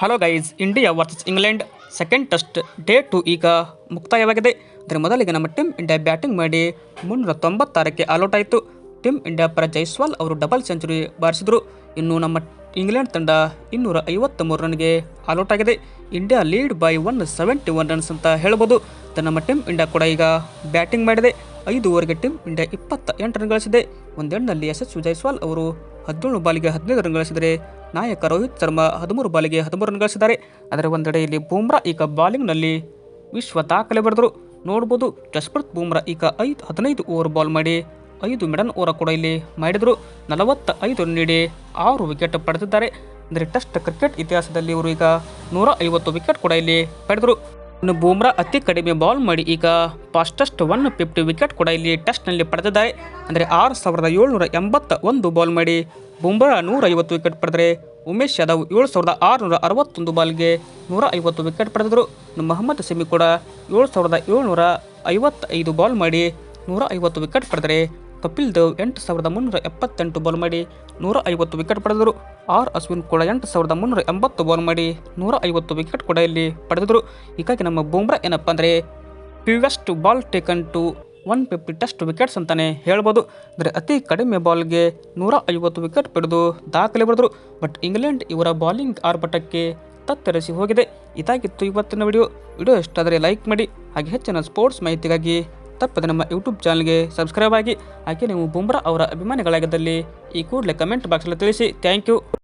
Hello guys, India versus England second test day 2 ಈಗ ಮುಕ್ತಾಯವಾಗಿದೆ. ಅದರ ಮೊದಲಿಗೆ ನಮ್ಮ ಟೀಮ್ ಇಂಡಿಯಾ ಬ್ಯಾಟಿಂಗ್ ಮಾಡಿ 396ಕ್ಕೆ ಆಲ್ಔಟ್ ಆಯಿತು. ಟೀಮ್ ಇಂಡಿಯಾ ಪರ ಜೈಸ್ವಾಲ್ ಅವರು ಡಬಲ್ ಸೆಂಚುರಿ ಬಾರಿಸಿದರು. ಇನ್ನು ನಮ್ಮ ಇಂಗ್ಲೆಂಡ್ ತಂಡ 253 ರನ್ಗೆ ಆಲ್ಔಟ್ ಆಗಿದೆ. ಇಂಡಿಯಾ ಲೀಡ್ ಬೈ 171 ರನ್ಸ್ ಅಂತ ಹೇಳ್ಬೋದು. ನಮ್ಮ ಟೀಮ್ ಇಂಡಿಯಾ ಕೂಡ ಈಗ ಬ್ಯಾಟಿಂಗ್ ಮಾಡಿದೆ. 5 ಓವರ್ಗೆ ಟೀಮ್ ಇಂಡಿಯಾ 28 ರನ್ ಗಳಿಸಿದೆ. ಒಂದೆಂಡ್ನಲ್ಲಿ ಯಶಸ್ವಿ ಜೈಸ್ವಾಲ್ ಅವರು 17 ಬಾಲಿಗೆ 15 ರನ್ ಗಳಿಸಿದರೆ ನಾಯಕ ರೋಹಿತ್ ಶರ್ಮಾ 13 ಬಾಲಿಗೆ 13 ರನ್ ಗಳಿಸಿದ್ದಾರೆ. ಅದರ ಒಂದೆಡೆಯಲ್ಲಿ ಬೂಮ್ರಾ ಈಗ ಬಾಲಿಂಗ್ನಲ್ಲಿ ವಿಶ್ವ ದಾಖಲೆ ಬರೆದರು. ನೋಡ್ಬೋದು, ಜಸ್ಪ್ರೀತ್ ಬೂಮ್ರಾ ಈಗ 15 ಓವರ್ ಬಾಲ್ ಮಾಡಿ 5 ಮಿಡನ್ ಓವರ್ ಕೂಡ ಇಲ್ಲಿ ಮಾಡಿದರು. 45 ರನ್ ನೀಡಿ 6 ವಿಕೆಟ್ ಪಡೆದಿದ್ದಾರೆ. ಅಂದರೆ ಟೆಸ್ಟ್ ಕ್ರಿಕೆಟ್ ಇತಿಹಾಸದಲ್ಲಿ ಇವರು ಈಗ 150 ವಿಕೆಟ್ ಕೂಡ ಇಲ್ಲಿ ಪಡೆದರು. ಇನ್ನು ಬೂಮ್ರಾ ಅತಿ ಕಡಿಮೆ ಬಾಲ್ ಮಾಡಿ ಈಗ ಫಾಸ್ಟೆಸ್ಟ್ 150 ವಿಕೆಟ್ ಕೂಡ ಇಲ್ಲಿ ಟೆಸ್ಟ್ನಲ್ಲಿ ಪಡೆದಿದ್ದಾರೆ. ಅಂದರೆ 6781 ಬಾಲ್ ಮಾಡಿ ಬೂಮ್ರಾ 150 ವಿಕೆಟ್ ಪಡೆದರೆ ಉಮೇಶ್ ಯಾದವ್ 7661 ಬಾಲ್ಗೆ 150 ವಿಕೆಟ್ ಪಡೆದರು. ಇನ್ನು ಮೊಹಮ್ಮದ್ ಶಮಿ ಕೂಡ 7755 ಬಾಲ್ ಮಾಡಿ 150 ವಿಕೆಟ್ ಪಡೆದರೆ ಕಪಿಲ್ ದೇವ್ 8378 ಬಾಲ್ ಮಾಡಿ 150 ವಿಕೆಟ್ ಪಡೆದರು. ಅಶ್ವಿನ್ ಕೂಡ 8380 ಬಾಲ್ ಮಾಡಿ 150 ವಿಕೆಟ್ ಕೂಡ ಇಲ್ಲಿ ಪಡೆದರು. ಹೀಗಾಗಿ ನಮ್ಮ ಬೂಮ್ರಾ ಏನಪ್ಪ ಅಂದರೆ fewest ball taken to 150 test wickets ಅಂತಲೇ ಹೇಳ್ಬೋದು. ಅಂದರೆ ಅತಿ ಕಡಿಮೆ ಬಾಲ್ಗೆ 150 ವಿಕೆಟ್ ಪಡೆದು ದಾಖಲೆ ಬರೆದರು. ಬಟ್ ಇಂಗ್ಲೆಂಡ್ ಇವರ ಬಾಲಿಂಗ್ ಆರ್ಭಟಕ್ಕೆ ತತ್ತರಿಸಿ ಹೋಗಿದೆ. ಇದಾಗಿತ್ತು ಇವತ್ತಿನ ವಿಡಿಯೋ ಎಷ್ಟಾದರೆ ಲೈಕ್ ಮಾಡಿ. ಹಾಗೆ ಹೆಚ್ಚಿನ ಸ್ಪೋರ್ಟ್ಸ್ ಮಾಹಿತಿಗಾಗಿ ತಪ್ಪದೆ ನಮ್ಮ ಯೂಟ್ಯೂಬ್ ಚಾನಲ್ಗೆ ಸಬ್ಸ್ಕ್ರೈಬ್ ಆಗಿ. ಹಾಗೆ ನೀವು ಬೂಮ್ರಾ ಅವರ ಅಭಿಮಾನಿಗಳಾಗಿದ್ದಲ್ಲಿ ಈ ಕೂಡಲೇ ಕಮೆಂಟ್ ಬಾಕ್ಸಲ್ಲಿ ತಿಳಿಸಿ. Thank you.